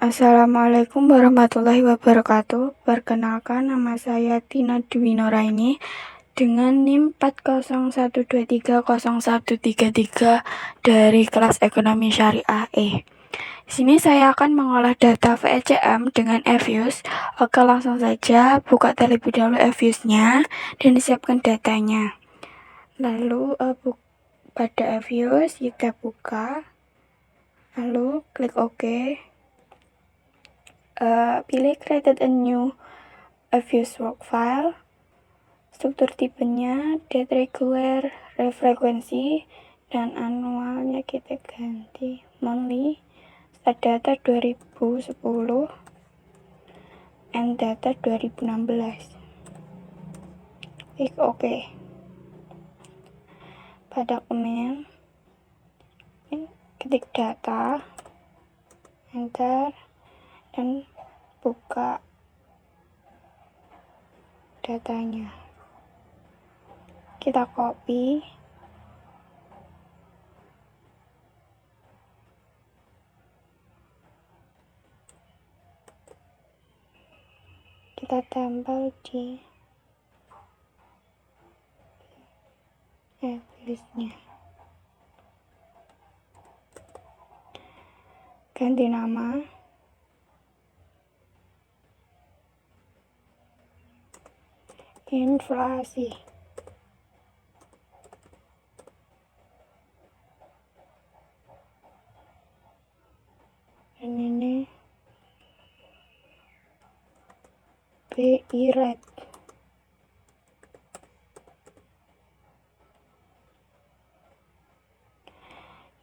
Assalamualaikum warahmatullahi wabarakatuh. Perkenalkan, nama saya Tina Dwi Noraini dengan NIM 401230133 dari kelas Ekonomi Syariah E. Di sini saya akan mengolah data VECM dengan eViews. Oke, langsung saja buka terlebih dahulu eViews-nya dan siapkan datanya. Lalu pada eViews kita buka, lalu klik OK. Pilih created a new eViews work file. Struktur tipenya date regular, refrekuensi, dan annualnya kita ganti monthly. Start data 2010, end data 2016. Klik OK. Pada komen, ketik data, enter, dan buka datanya. Kita copy, kita tempel di listnya. Ganti nama, inflasi. Dan ini BI rate.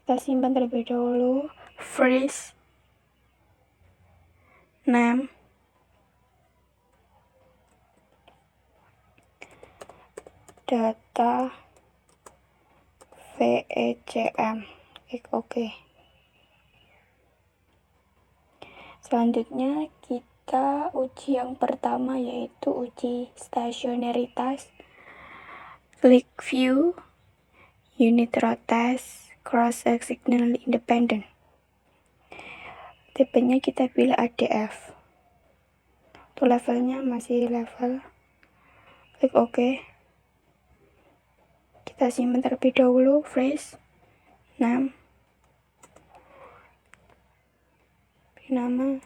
Kita simpan terlebih dahulu. Freeze name, data VECM. Klik OK. Selanjutnya kita uji yang pertama, yaitu uji stasionaritas. Klik view, unit row test, cross sectional independent. Tipenya kita pilih ADF. Untuk levelnya masih level. Klik OK. Kita simpan terlebih dahulu. Freeze name, nama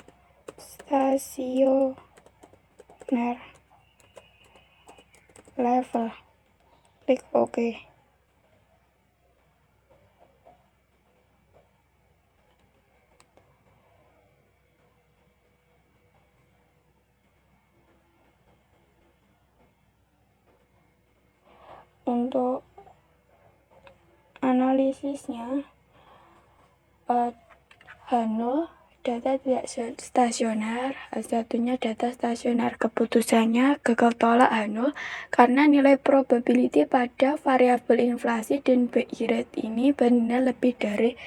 stasioner, level. Klik OK. Untuk analisisnya, H0 data tidak stasioner, satunya data stasioner. Keputusannya gagal tolak H0 karena nilai probability pada variabel inflasi dan BI rate ini benar lebih dari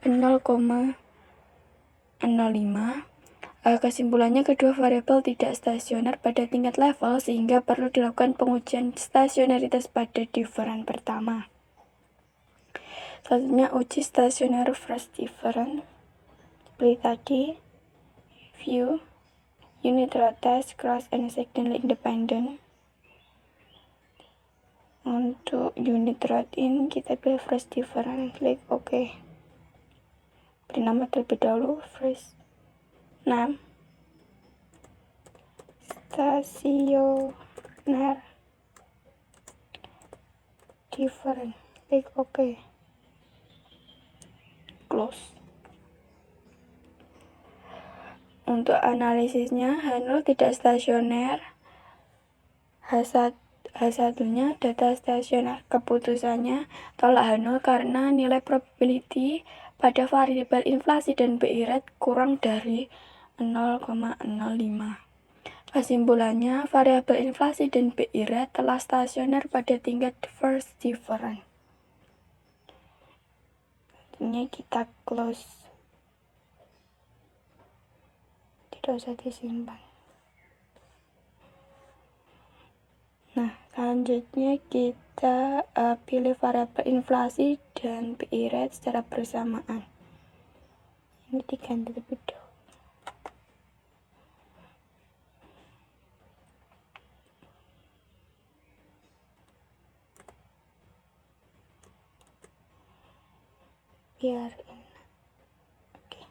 0,05. Kesimpulannya, kedua variabel tidak stasioner pada tingkat level sehingga perlu dilakukan pengujian stasionaritas pada different pertama. Selanjutnya uji stasioner first different. Pilih tadi view, unit row test, cross and sectional independent. Untuk unit row in kita pilih first different. Klik OK. Beri nama terlebih dahulu, first name, stasioner, different. Klik OK. Close. Untuk analisisnya, H0 tidak stasioner, H1-nya data stasioner. Keputusannya tolak H0 karena nilai probability pada variabel inflasi dan BI rate kurang dari 0,05. Kesimpulannya, variabel inflasi dan BI rate telah stasioner pada tingkat first different. Ini kita close. Tidak usah disimpan. Nah, selanjutnya kita pilih variabel inflasi dan BI rate secara bersamaan. Ini diganti terlebih dahulu. biarin. Oke.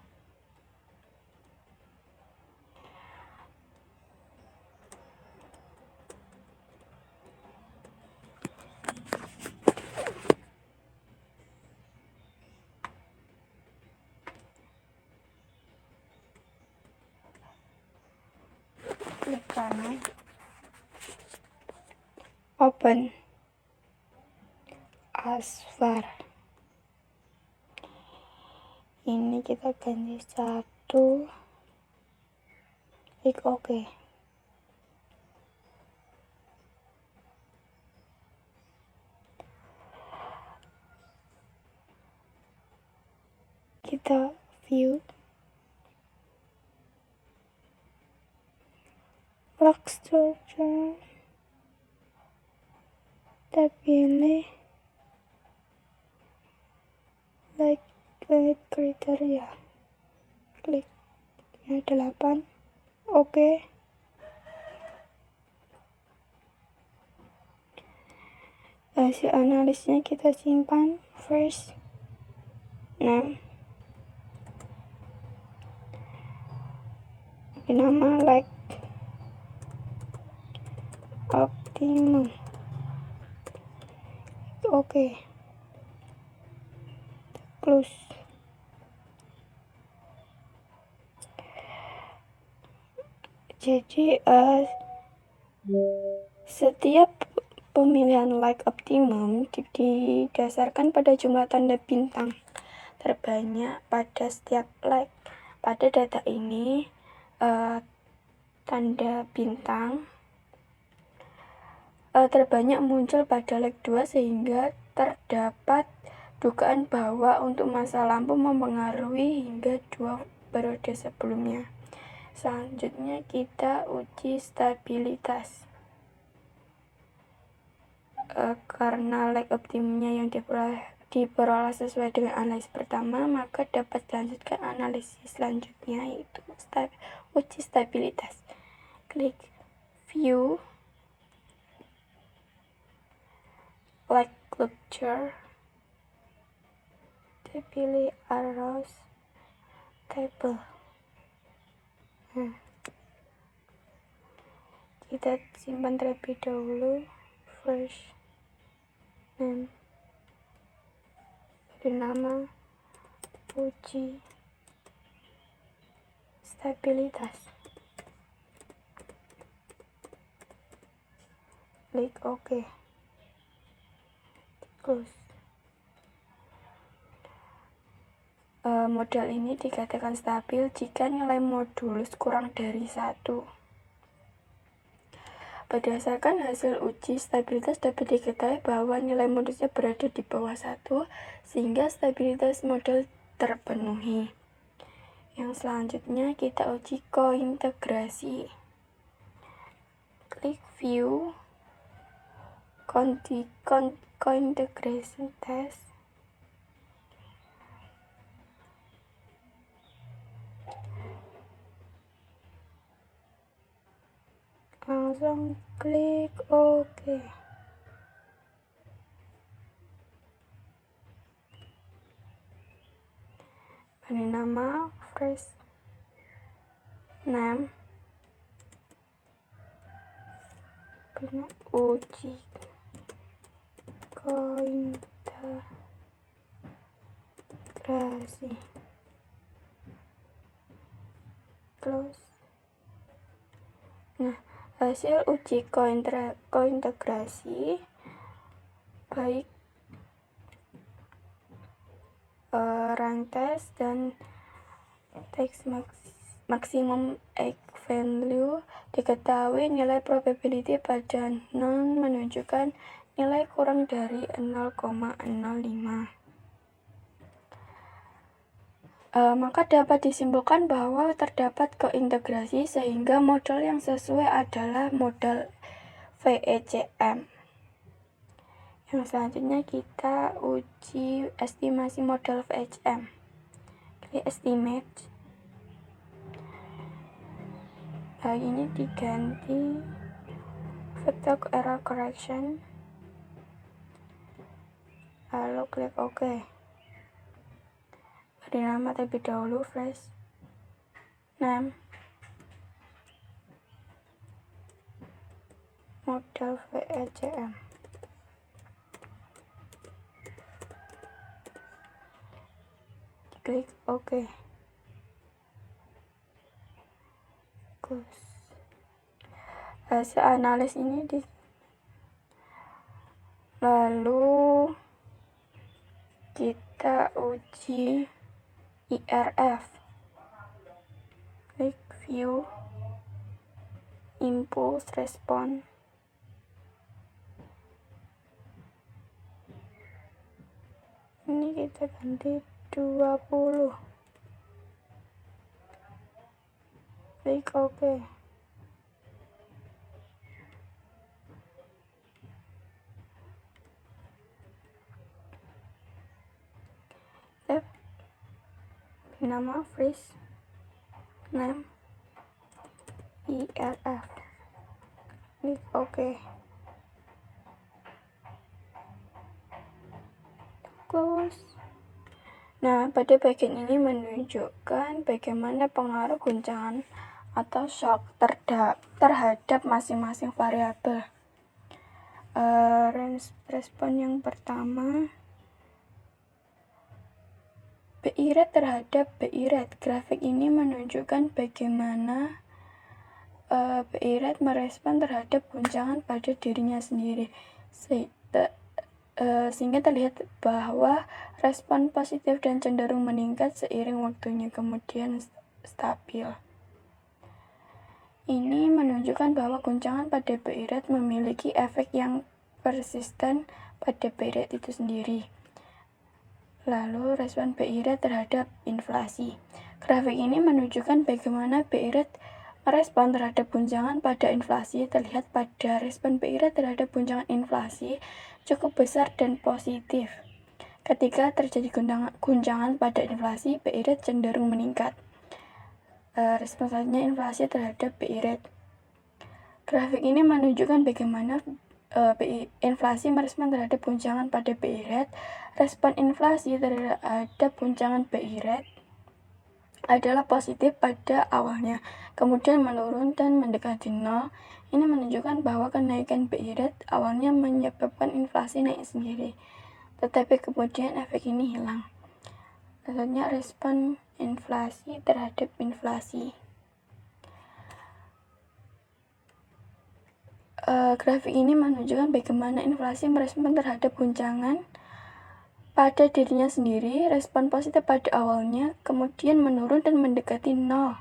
Klik kanan, open Asvar. Ini kita ganti 1, klik OK. Kita view block structure, kita pilih like kriteria, klik 8, oke. Hasil analisnya kita simpan, first name, nama like optimum, oke. Close. Jadi setiap pemilihan like optimum didasarkan pada jumlah tanda bintang terbanyak pada setiap like. Pada data ini tanda bintang terbanyak muncul pada like 2, sehingga terdapat dugaan bahwa untuk masa lampu mempengaruhi hingga 2 periode sebelumnya. Selanjutnya kita uji stabilitas. Karena like optimumnya yang diperoleh sesuai dengan analisis pertama, maka dapat dilanjutkan analisis selanjutnya, yaitu uji stabilitas. Klik view like cluster, pilih arrows table. Kita simpan terlebih dahulu, first name, beri nama, uji stabilitas, klik OK, close. Model ini dikatakan stabil jika nilai modulus kurang dari 1. Berdasarkan hasil uji stabilitas dapat diketahui bahwa nilai modulusnya berada di bawah 1, sehingga stabilitas model terpenuhi. Yang selanjutnya kita uji kointegrasi. Klik view kointegration test. Langsung klik OK. Beri nama, first name, uji kointegrasi, close. Nah, hasil uji kointegrasi baik rank test dan teks maksimum eigenvalue diketahui. Nilai probability pada non menunjukkan nilai kurang dari 0,05. Maka dapat disimpulkan bahwa terdapat kointegrasi, sehingga model yang sesuai adalah model VECM. Yang selanjutnya kita uji estimasi model VECM. Klik estimate. Ini diganti factor error correction, lalu klik OK. beri nama terlebih dahulu, fresh name, model VECM. Klik OK. Close. Hasil analis ini lalu kita uji IRF. Klik view impulse response. Ini kita ganti 20. Klik OK. Nama freeze name IRF. Klik OK. Close. Nah, pada bagian ini menunjukkan bagaimana pengaruh guncangan atau shock terhadap masing-masing variabel. Respon yang pertama, BI rate terhadap BI rate. Grafik ini menunjukkan bagaimana BI rate merespon terhadap guncangan pada dirinya sendiri, sehingga terlihat bahwa respon positif dan cenderung meningkat seiring waktunya, kemudian stabil. Ini menunjukkan bahwa guncangan pada BI rate memiliki efek yang persisten pada BI rate itu sendiri. Lalu respon BI rate terhadap inflasi. Grafik ini menunjukkan bagaimana BI rate merespon terhadap guncangan pada inflasi. Terlihat pada respon BI rate terhadap guncangan inflasi cukup besar dan positif. Ketika terjadi guncangan pada inflasi, BI rate cenderung meningkat. Respon selanjutnya inflasi terhadap BI rate. Grafik ini menunjukkan bagaimana inflasi merespon terhadap guncangan pada BI rate. Respon inflasi terhadap guncangan BI rate adalah positif pada awalnya, kemudian menurun dan mendekati nol. Ini menunjukkan bahwa kenaikan BI rate awalnya menyebabkan inflasi naik sendiri, tetapi kemudian efek ini hilang. Selanjutnya respon inflasi terhadap inflasi. Grafik ini menunjukkan bagaimana inflasi merespon terhadap guncangan pada dirinya sendiri. Respon positif pada awalnya, kemudian menurun dan mendekati nol.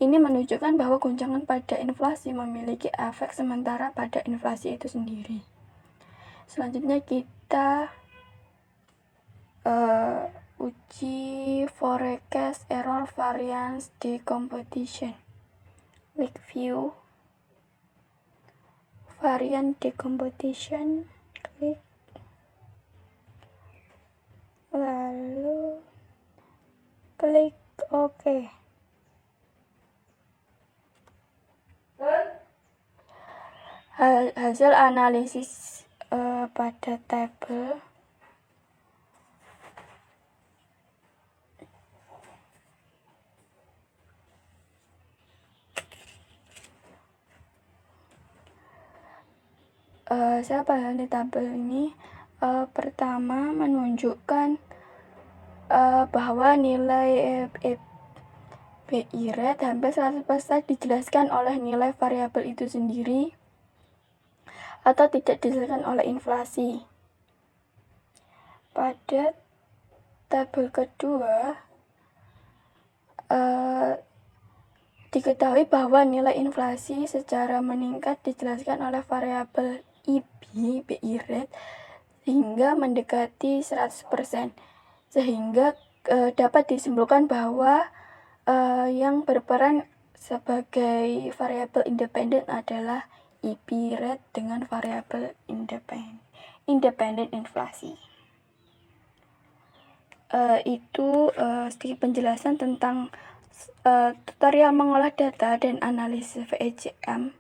Ini menunjukkan bahwa guncangan pada inflasi memiliki efek sementara pada inflasi itu sendiri. Selanjutnya kita uji forecast error variance decomposition. Klik view variance decomposition, klik, lalu klik OK. Hasil analisis pada tabel saya pada di tabel ini pertama menunjukkan bahwa nilai BI rate hampir 100% dijelaskan oleh nilai variabel itu sendiri atau tidak dijelaskan oleh inflasi. Pada tabel kedua diketahui bahwa nilai inflasi secara meningkat dijelaskan oleh variabel BI rate hingga mendekati 100%, sehingga dapat disimpulkan bahwa yang berperan sebagai variabel independen adalah BI rate dengan variabel independen inflasi. Itu sedikit penjelasan tentang tutorial mengolah data dan analisis VECM.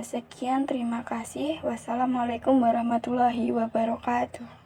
Sekian, terima kasih. Wassalamualaikum warahmatullahi wabarakatuh.